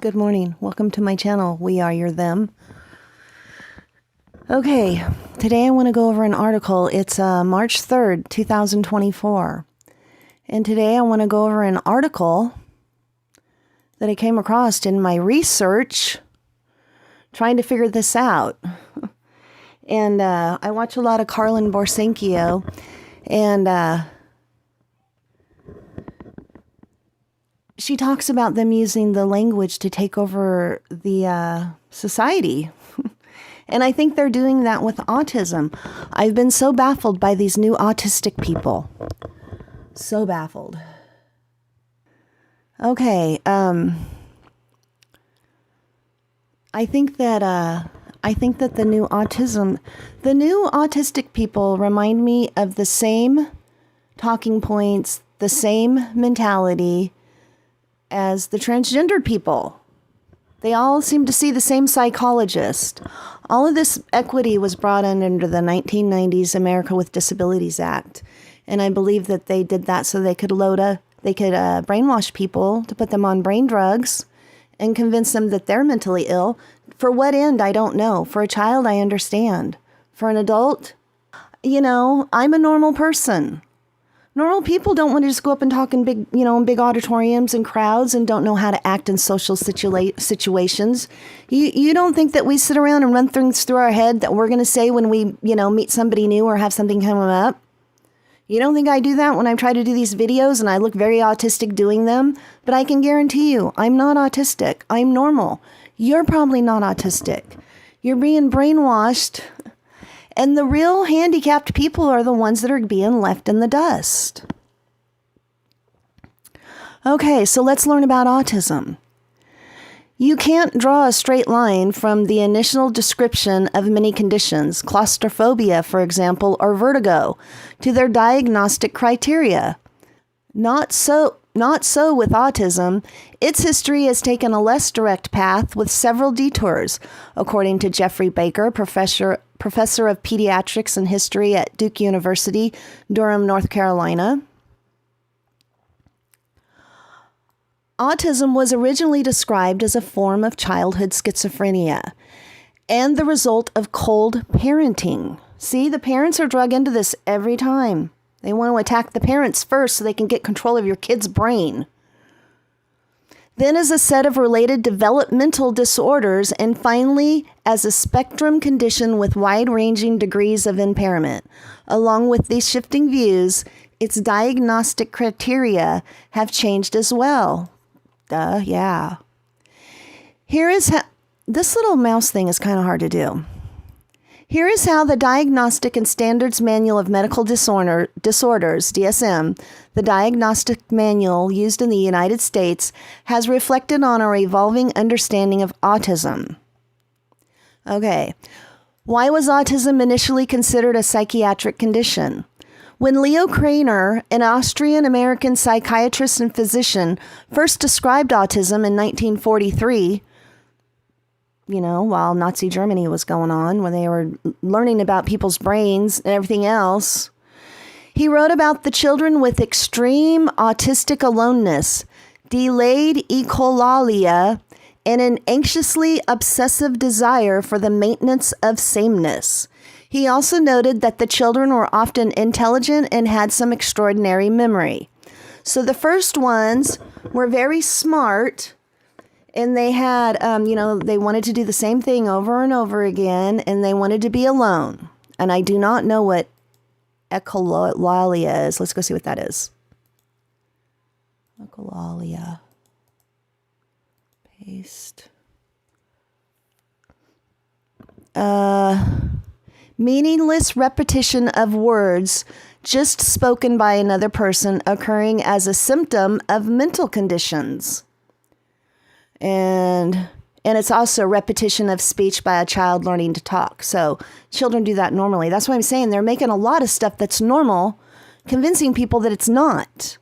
Good morning. Welcome to my channel. We are your them. Okay, today I want to go over an article. It's March 3rd, 2024. And today I want to go over an article that I came across in my research trying to figure this out. And I watch a lot of Carlin Borsenkio, and she talks about them using the language to take over the society. And I think they're doing that with autism. I've been so baffled by these new autistic people. So baffled. Okay, I think that the new autistic people remind me of the same talking points, the same mentality as the transgendered people. They all seem to see the same psychologist. All of this equity was brought in under the 1990s America with Disabilities Act. And I believe that they did that so they could brainwash people to put them on brain drugs and convince them that they're mentally ill. For what end, I don't know. For a child, I understand. For an adult, I'm a normal person. Normal people don't want to just go up and talk in big auditoriums and crowds and don't know how to act in social situations. You don't think that we sit around and run things through our head that we're going to say when we, meet somebody new or have something come up? You don't think I do that when I try to do these videos and I look very autistic doing them? But I can guarantee you, I'm not autistic. I'm normal. You're probably not autistic. You're being brainwashed. And the real handicapped people are the ones that are being left in the dust. Okay, so let's learn about autism. You can't draw a straight line from the initial description of many conditions, claustrophobia, for example, or vertigo, to their diagnostic criteria. Not so with autism. Its history has taken a less direct path with several detours, according to Jeffrey Baker, professor of pediatrics and history at Duke University, Durham, North Carolina. Autism was originally described as a form of childhood schizophrenia and the result of cold parenting. See, the parents are drug into this every time. They want to attack the parents first so they can get control of your kid's brain. Then as a set of related developmental disorders, and finally as a spectrum condition with wide-ranging degrees of impairment. Along with these shifting views, its diagnostic criteria have changed as well. Yeah. This little mouse thing is kind of hard to do. Here is how the Diagnostic and Standards Manual of Medical Disorders, DSM, the diagnostic manual used in the United States, has reflected on our evolving understanding of autism. Okay, why was autism initially considered a psychiatric condition? When Leo Kraner, an Austrian-American psychiatrist and physician, first described autism in 1943, while Nazi Germany was going on, when they were learning about people's brains and everything else, he wrote about the children with extreme autistic aloneness, delayed echolalia, and an anxiously obsessive desire for the maintenance of sameness. He also noted that the children were often intelligent and had some extraordinary memory. So the first ones were very smart, and they had, they wanted to do the same thing over and over again, and they wanted to be alone. And I do not know what echolalia is. Let's go see what that is. Echolalia. Paste. Meaningless repetition of words just spoken by another person occurring as a symptom of mental conditions. And it's also repetition of speech by a child learning to talk. So children do that normally. That's why I'm saying they're making a lot of stuff that's normal, convincing people that it's not.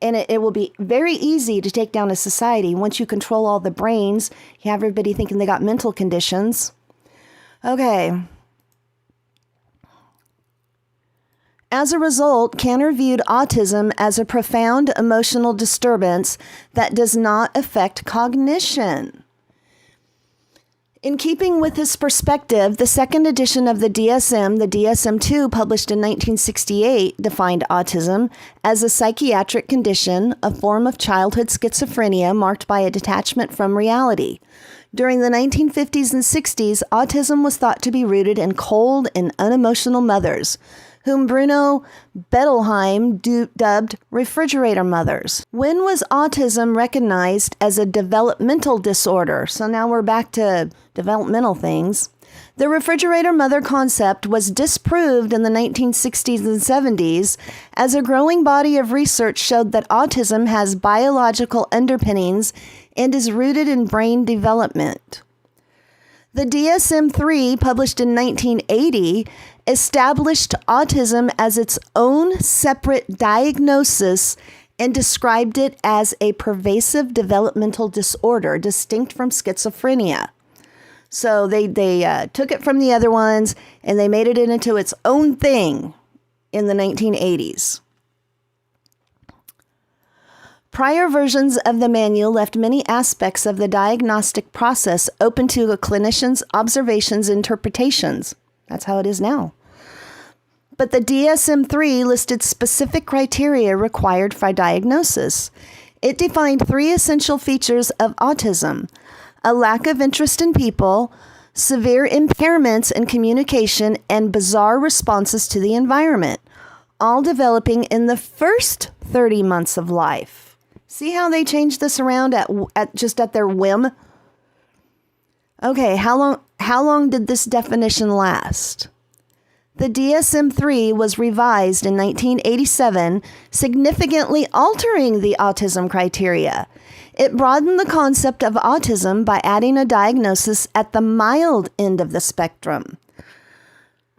And it will be very easy to take down a society once you control all the brains. You have everybody thinking they got mental conditions. Okay. As a result, Kanner viewed autism as a profound emotional disturbance that does not affect cognition. In keeping with his perspective, the second edition of the DSM-2, published in 1968, defined autism as a psychiatric condition, a form of childhood schizophrenia marked by a detachment from reality. During the 1950s and 60s, autism was thought to be rooted in cold and unemotional mothers, whom Bruno Bettelheim dubbed refrigerator mothers. When was autism recognized as a developmental disorder? So now we're back to developmental things. The refrigerator mother concept was disproved in the 1960s and 70s as a growing body of research showed that autism has biological underpinnings and is rooted in brain development. The DSM-3, published in 1980, established autism as its own separate diagnosis and described it as a pervasive developmental disorder distinct from schizophrenia. So they took it from the other ones and they made it into its own thing in the 1980s. Prior versions of the manual left many aspects of the diagnostic process open to a clinician's observations and interpretations. That's how it is now. But the DSM-3 listed specific criteria required for diagnosis. It defined 3 essential features of autism: a lack of interest in people, severe impairments in communication, and bizarre responses to the environment, all developing in the first 30 months of life. See how they changed this around at their whim? Okay, how long did this definition last? The DSM-3 was revised in 1987, significantly altering the autism criteria. It broadened the concept of autism by adding a diagnosis at the mild end of the spectrum.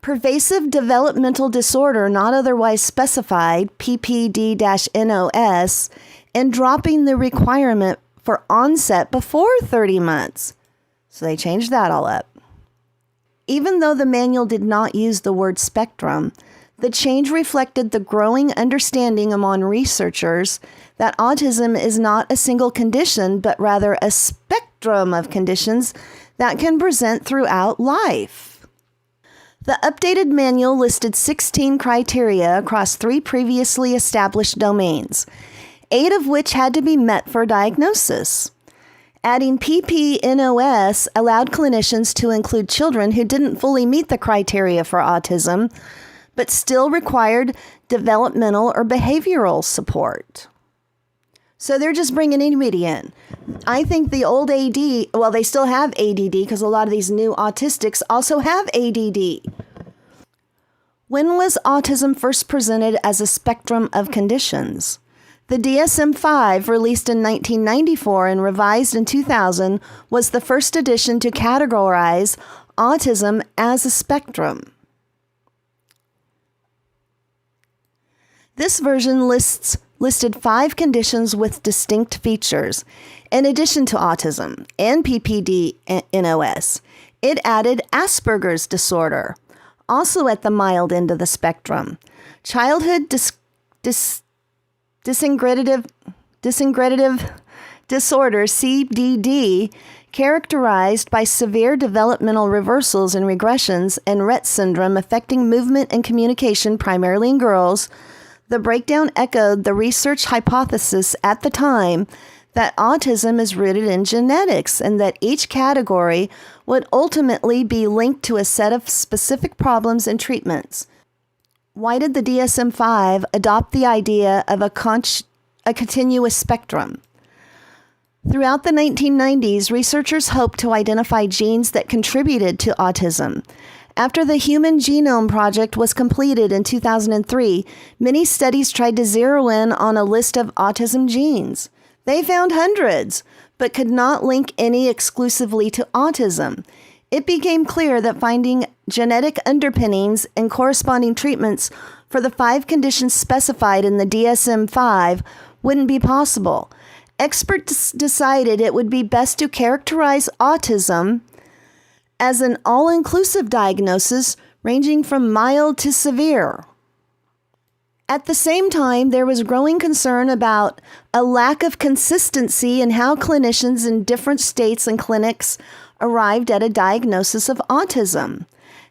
Pervasive developmental disorder not otherwise specified, PPD-NOS, and dropping the requirement for onset before 30 months. So they changed that all up. Even though the manual did not use the word spectrum, the change reflected the growing understanding among researchers that autism is not a single condition, but rather a spectrum of conditions that can present throughout life. The updated manual listed 16 criteria across 3 previously established domains, 8 of which had to be met for diagnosis. Adding PPNOS allowed clinicians to include children who didn't fully meet the criteria for autism, but still required developmental or behavioral support. So they're just bringing anybody in. I think the old AD, well, they still have ADD because a lot of these new autistics also have ADD. When was autism first presented as a spectrum of conditions? The DSM-5, released in 1994 and revised in 2000, was the first edition to categorize autism as a spectrum. This version listed 5 conditions with distinct features. In addition to autism and PPD-NOS, it added Asperger's disorder, also at the mild end of the spectrum, childhood disintegrative disorder, CDD, characterized by severe developmental reversals and regressions, and Rett syndrome affecting movement and communication primarily in girls. The breakdown echoed the research hypothesis at the time that autism is rooted in genetics and that each category would ultimately be linked to a set of specific problems and treatments. Why did the DSM-5 adopt the idea of a continuous spectrum? Throughout the 1990s, researchers hoped to identify genes that contributed to autism. After the Human Genome Project was completed in 2003, many studies tried to zero in on a list of autism genes. They found hundreds, but could not link any exclusively to autism. It became clear that finding genetic underpinnings and corresponding treatments for the 5 conditions specified in the DSM-5 wouldn't be possible. Experts decided it would be best to characterize autism as an all-inclusive diagnosis ranging from mild to severe. At the same time, there was growing concern about a lack of consistency in how clinicians in different states and clinics arrived at a diagnosis of autism,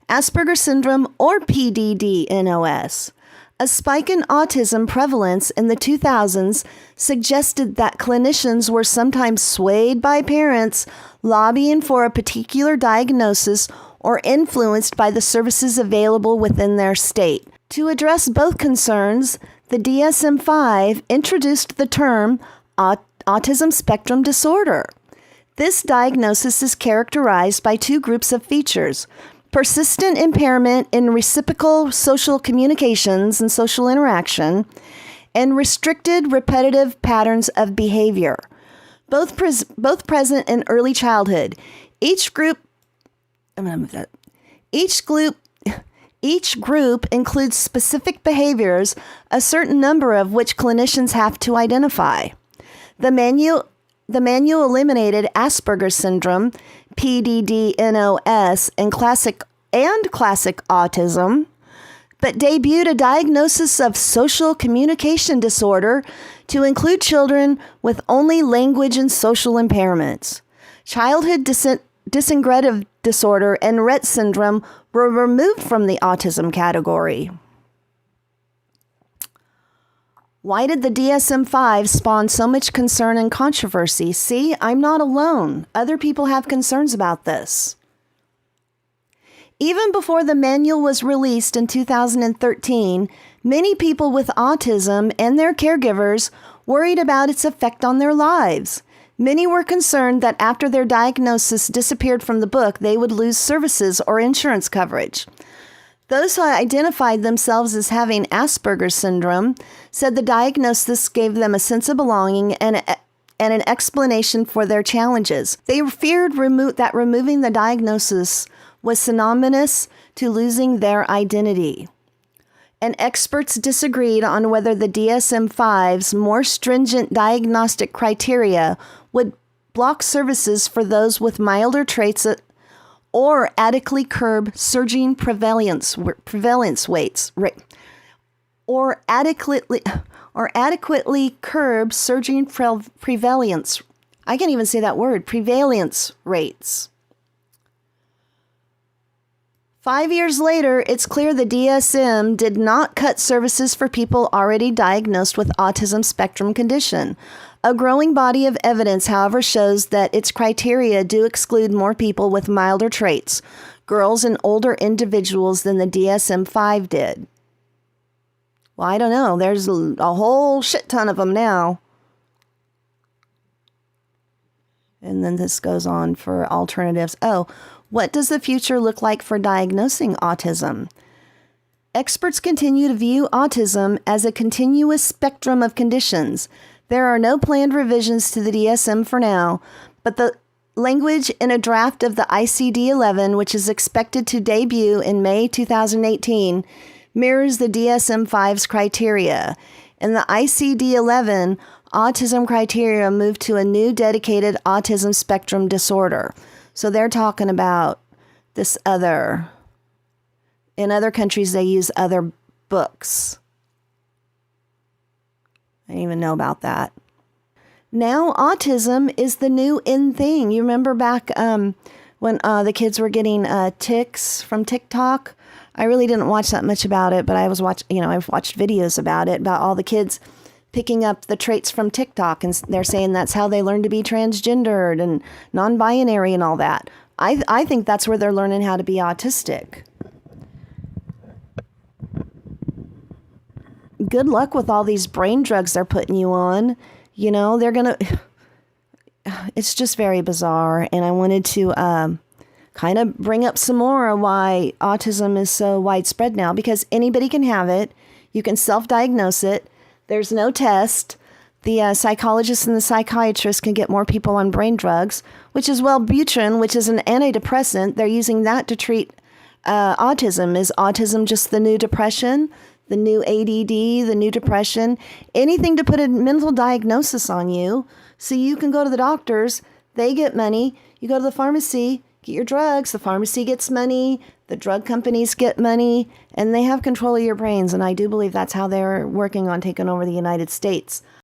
Asperger's syndrome, or PDD-NOS. A spike in autism prevalence in the 2000s suggested that clinicians were sometimes swayed by parents lobbying for a particular diagnosis or influenced by the services available within their state. To address both concerns, the DSM-5 introduced the term autism spectrum disorder. This diagnosis is characterized by two groups of features: persistent impairment in reciprocal social communications and social interaction, and restricted repetitive patterns of behavior, both present in early childhood. Each group includes specific behaviors, a certain number of which clinicians have to identify. The manual eliminated Asperger's syndrome, PDD-NOS, and classic autism, but debuted a diagnosis of social communication disorder to include children with only language and social impairments. Childhood disintegrative disorder and Rett syndrome were removed from the autism category. Why did the DSM-5 spawn so much concern and controversy? See, I'm not alone. Other people have concerns about this. Even before the manual was released in 2013, many people with autism and their caregivers worried about its effect on their lives. Many were concerned that after their diagnosis disappeared from the book, they would lose services or insurance coverage. Those who identified themselves as having Asperger's syndrome said the diagnosis gave them a sense of belonging and an explanation for their challenges. They feared that removing the diagnosis was synonymous to losing their identity. And experts disagreed on whether the DSM-5's more stringent diagnostic criteria would block services for those with milder traits or adequately curb surging prevalence rates, or adequately curb surging prevalence. I can't even say that word, prevalence rates. 5 years later, it's clear the DSM did not cut services for people already diagnosed with autism spectrum condition. A growing body of evidence, however, shows that its criteria do exclude more people with milder traits, girls and older individuals, than the DSM-5 did. Well, I don't know. There's a whole shit ton of them now. And then this goes on for alternatives. What does the future look like for diagnosing autism? Experts continue to view autism as a continuous spectrum of conditions. There are no planned revisions to the DSM for now, but the language in a draft of the ICD-11, which is expected to debut in May 2018, mirrors the DSM-5's criteria. In the ICD-11, autism criteria moved to a new dedicated autism spectrum disorder. So they're talking about this other. In other countries, they use other books. I didn't even know about that. Now, autism is the new in thing. You remember back when the kids were getting tics from TikTok? I really didn't watch that much about it, but I've watched videos about it, about all the kids picking up the traits from TikTok, and they're saying that's how they learn to be transgendered and non-binary and all that. I think that's where they're learning how to be autistic. Good luck with all these brain drugs they're putting you on. You know, it's just very bizarre. And I wanted to kind of bring up some more of why autism is so widespread now, because anybody can have it. You can self-diagnose it. There's no test. The psychologists and the psychiatrists can get more people on brain drugs, which is Wellbutrin, which is an antidepressant. They're using that to treat autism. Is autism just the new depression, the new ADD, the new depression? Anything to put a mental diagnosis on you so you can go to the doctors. They get money. You go to the pharmacy, get your drugs. The pharmacy gets money. The drug companies get money, and they have control of your brains, and I do believe that's how they're working on taking over the United States.